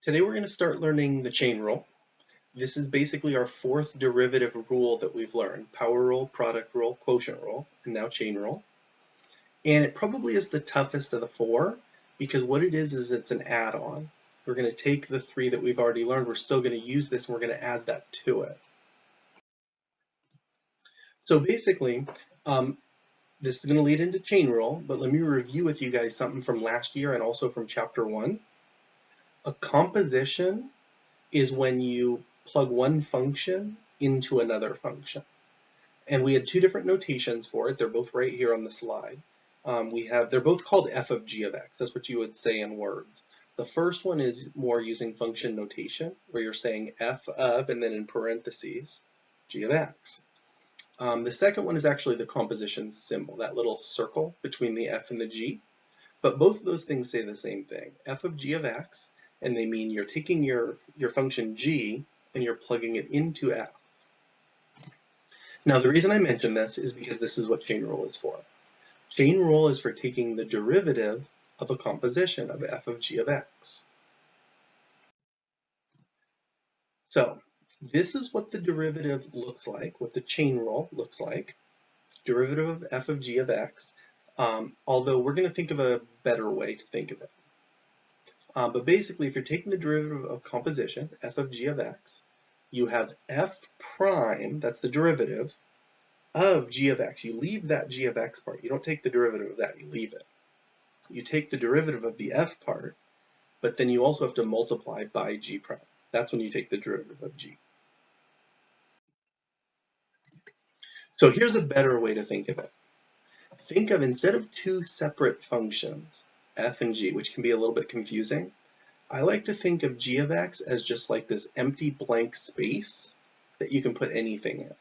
Today we're going to start learning the chain rule. This is basically our fourth derivative rule that we've learned: power rule, product rule, quotient rule, and now chain rule. And it probably is the toughest of the four because what it is it's an add-on. We're going to take the three that we've already learned, we're still going to use this, and we're going to add that to it. So basically, this is going to lead into chain rule, but let me review with you guys something from last year and also from chapter 1. A composition is when you plug one function into another function. And we had two different notations for it. They're both right here on the slide. They're both called f of g of x. That's what you would say in words. The first one is more using function notation, where you're saying f of, and then in parentheses, g of x. The second one is actually the composition symbol, that little circle between the f and the g. But both of those things say the same thing, f of g of x, and they mean you're taking your function g and you're plugging it into f. Now the reason I mention this is because this is what chain rule is for. Chain rule is for taking the derivative of a composition of f of g of x. So this is what the derivative looks like, what the chain rule looks like. Derivative of f of g of x, although we're going to think of a better way to think of it. But basically, if you're taking the derivative of composition, f of g of x, you have f prime, that's the derivative, of g of x. You leave that g of x part. You don't take the derivative of that, you leave it. You take the derivative of the f part, but then you also have to multiply by g prime. That's when you take the derivative of g. So here's a better way to think of it. Think of, instead of two separate functions, f and g, which can be a little bit confusing, I like to think of g of x as just like this empty blank space that you can put anything in.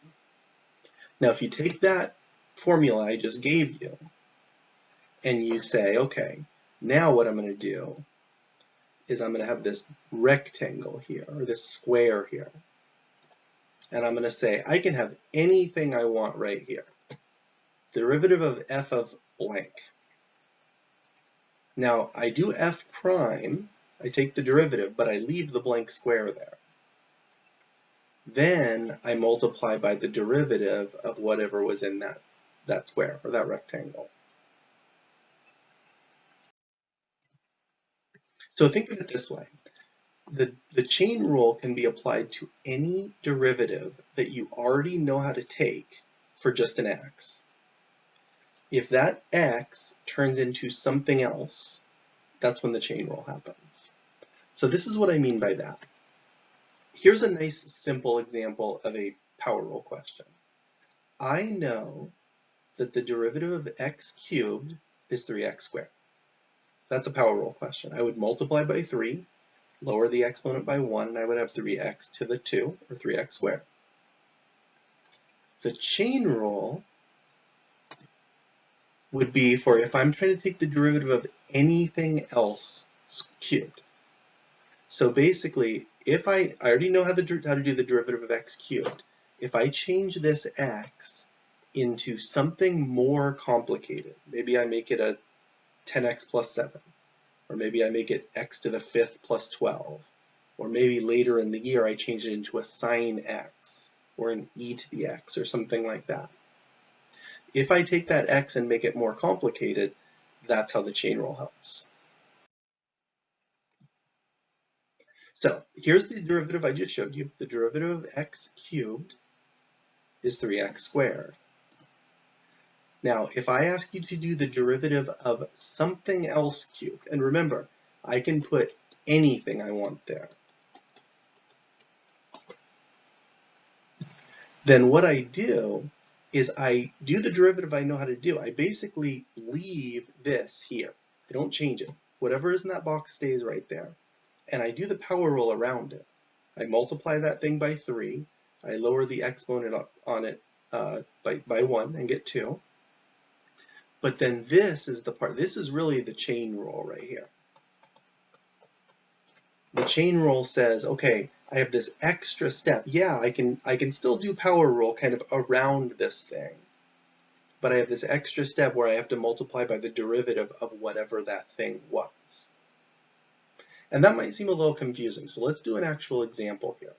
Now if you take that formula I just gave you and you say, okay, now what I'm going to do is I'm going to have this rectangle here, or this square here, and I'm going to say I can have anything I want right here. Derivative of f of blank. Now I do f prime, I take the derivative, but I leave the blank square there. Then I multiply by the derivative of whatever was in that square, or that rectangle. So think of it this way. The chain rule can be applied to any derivative that you already know how to take for just an x. If that x turns into something else, that's when the chain rule happens. So this is what I mean by that. Here's a nice simple example of a power rule question. I know that the derivative of x cubed is 3x squared. That's a power rule question. I would multiply by 3, lower the exponent by 1, and I would have 3x to the 2, or 3x squared. The chain rule would be for if I'm trying to take the derivative of anything else cubed. So basically, if I already know how to do the derivative of x cubed, if I change this x into something more complicated, maybe I make it a 10x plus 7, or maybe I make it x to the 5th plus 12, or maybe later in the year I change it into a sine x, or an e to the x, or something like that. If I take that x and make it more complicated, that's how the chain rule helps. So here's the derivative I just showed you. The derivative of x cubed is 3x squared. Now, if I ask you to do the derivative of something else cubed, and remember, I can put anything I want there, then what I do is I do the derivative I know how to do. I basically leave this here. I don't change it. Whatever is in that box stays right there. And I do the power rule around it. I multiply that thing by 3. I lower the exponent on it by 1 and get 2. But then this is the part, this is really the chain rule right here. The chain rule says, okay, I have this extra step. Yeah, I can still do power rule kind of around this thing. But I have this extra step where I have to multiply by the derivative of whatever that thing was. And that might seem a little confusing, so let's do an actual example here.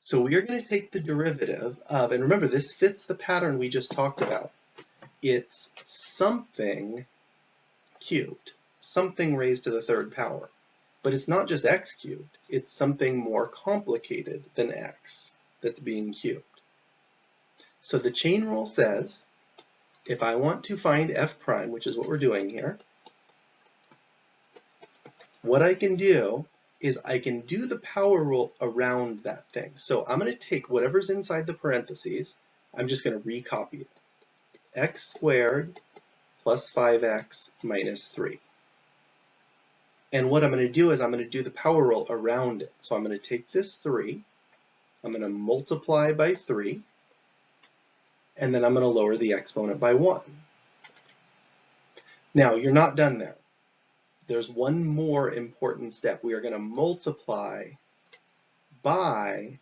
So we are going to take the derivative of, and remember this fits the pattern we just talked about. It's something cubed, something raised to the third power. But it's not just x cubed, it's something more complicated than x that's being cubed. So the chain rule says, if I want to find f prime, which is what we're doing here, what I can do is I can do the power rule around that thing. So I'm going to take whatever's inside the parentheses, I'm just going to recopy it. X squared plus 5x minus 3. And what I'm going to do is I'm going to do the power rule around it. So I'm going to take this 3, I'm going to multiply by 3, and then I'm going to lower the exponent by 1. Now, you're not done there. There's one more important step. We are going to multiply by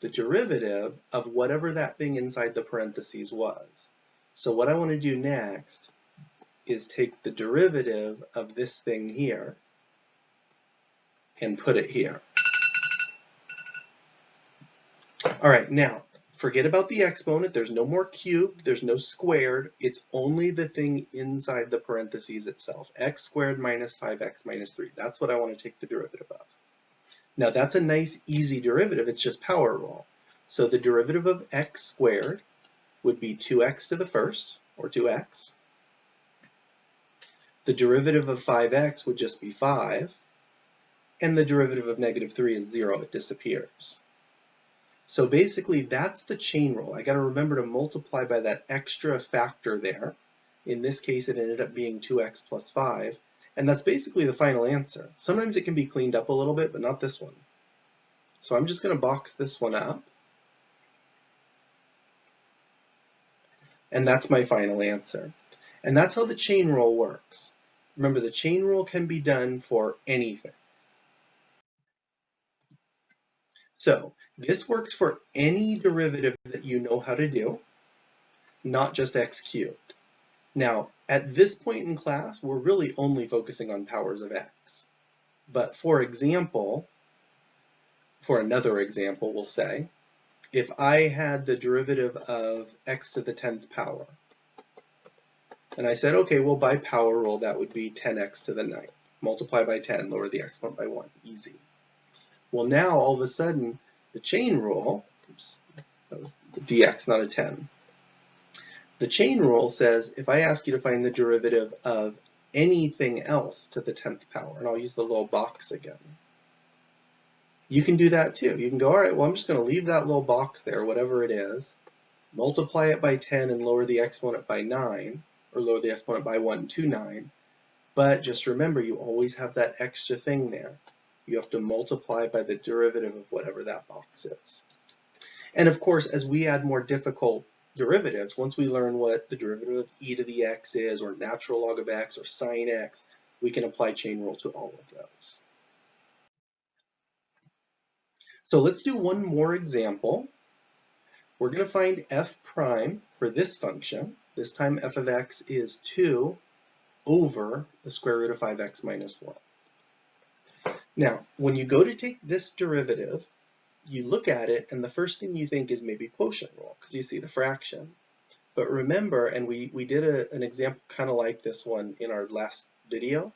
the derivative of whatever that thing inside the parentheses was. So what I want to do next is take the derivative of this thing here and put it here. All right, now, forget about the exponent. There's no more cubed, there's no squared. It's only the thing inside the parentheses itself. X squared minus 5x minus 3. That's what I want to take the derivative of. Now, that's a nice, easy derivative. It's just power rule. So the derivative of x squared would be 2x to the first, or 2x. The derivative of 5x would just be 5. And the derivative of negative 3 is 0. It disappears. So basically, that's the chain rule. I got to remember to multiply by that extra factor there. In this case, it ended up being 2x plus 5. And that's basically the final answer. Sometimes it can be cleaned up a little bit, but not this one. So I'm just going to box this one up. And that's my final answer. And that's how the chain rule works. Remember, the chain rule can be done for anything. So this works for any derivative that you know how to do, not just x cubed. Now, at this point in class, we're really only focusing on powers of x. But for example, for another example, we'll say, if I had the derivative of x to the 10th power, and I said, okay, well, by power rule, that would be 10x to the 9th. Multiply by 10, lower the exponent by 1. Easy. Well, now, all of a sudden, the chain rule, oops, that was the dx, not a 10. The chain rule says, if I ask you to find the derivative of anything else to the 10th power, and I'll use the little box again, you can do that too. You can go, all right, well, I'm just going to leave that little box there, whatever it is, multiply it by 10 and lower the exponent by 9, or lower the exponent by 1 to 9. But just remember, you always have that extra thing there. You have to multiply by the derivative of whatever that box is. And of course, as we add more difficult derivatives, once we learn what the derivative of e to the x is, or natural log of x, or sine x, we can apply chain rule to all of those. So let's do one more example. We're going to find f prime for this function. This time f of x is 2 over the square root of 5x minus 1. Now, when you go to take this derivative, you look at it, and the first thing you think is maybe quotient rule, because you see the fraction. But remember, and we did an example kind of like this one in our last video,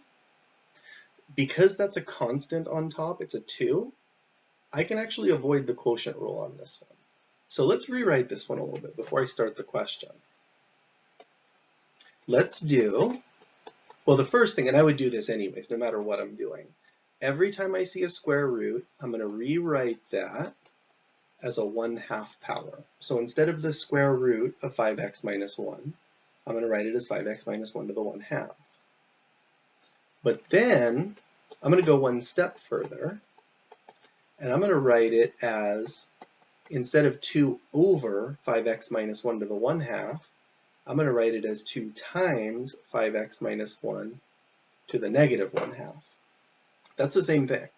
because that's a constant on top, it's a 2, I can actually avoid the quotient rule on this one. So let's rewrite this one a little bit before I start the question. Let's do, well, the first thing, and I would do this anyways, no matter what I'm doing. Every time I see a square root, I'm going to rewrite that as a 1/2 power. So instead of the square root of 5x minus 1, I'm going to write it as 5x minus 1 to the 1/2. But then I'm going to go one step further, and I'm going to write it as, instead of 2 over 5x minus 1 to the 1/2, I'm going to write it as 2 times 5x minus 1 to the negative 1/2. That's the same thing.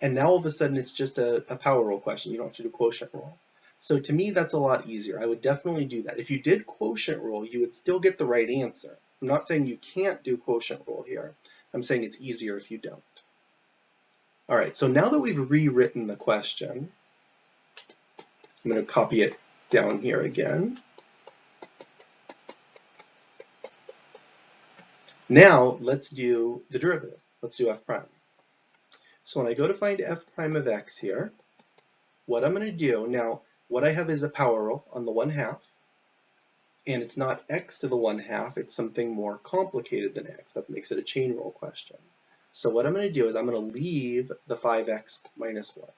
And now all of a sudden it's just a power rule question. You don't have to do quotient rule. So to me, that's a lot easier. I would definitely do that. If you did quotient rule, you would still get the right answer. I'm not saying you can't do quotient rule here. I'm saying it's easier if you don't. All right, so now that we've rewritten the question, I'm going to copy it down here again. Now let's do the derivative. Let's do f prime. So when I go to find f prime of x here, what I'm going to do, now what I have is a power rule on the 1/2, and it's not x to the 1/2, it's something more complicated than x. That makes it a chain rule question. So what I'm going to do is I'm going to leave the 5x minus 1.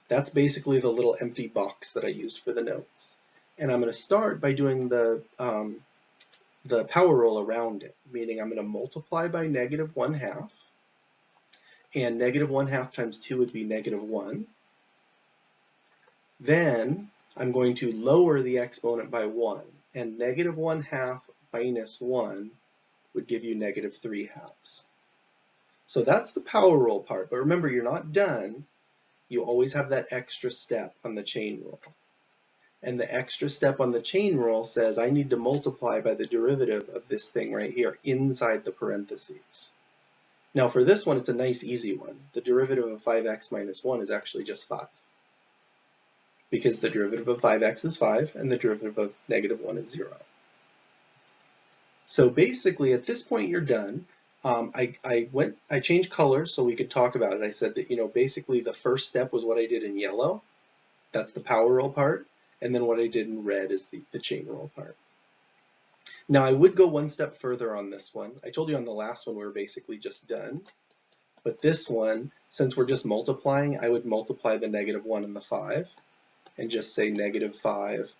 That's basically the little empty box that I used for the notes. And I'm going to start by doing the power rule around it, meaning I'm going to multiply by negative 1/2, and negative 1/2 times 2 would be negative 1. Then I'm going to lower the exponent by 1, and negative 1/2 minus 1 would give you negative 3/2. So that's the power rule part, but remember, you're not done. You always have that extra step on the chain rule. And the extra step on the chain rule says I need to multiply by the derivative of this thing right here inside the parentheses. Now for this one, it's a nice easy one. The derivative of 5x minus 1 is actually just 5. Because the derivative of 5x is 5 and the derivative of negative 1 is 0. So basically at this point you're done. I changed colors so we could talk about it. I said that, basically the first step was what I did in yellow. That's the power rule part. And then what I did in red is the chain rule part. Now I would go one step further on this one. I told you on the last one we were basically just done. But this one, since we're just multiplying, I would multiply the negative 1 and the 5 and just say negative 5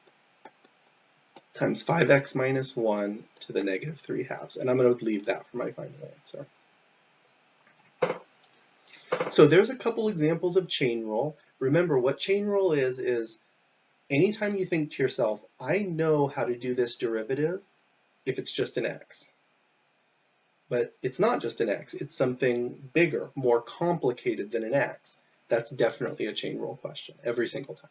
times 5x minus 1 to the negative 3/2. And I'm going to leave that for my final answer. So there's a couple examples of chain rule. Remember, what chain rule is anytime you think to yourself, I know how to do this derivative if it's just an x. But it's not just an x, it's something bigger, more complicated than an x. That's definitely a chain rule question every single time.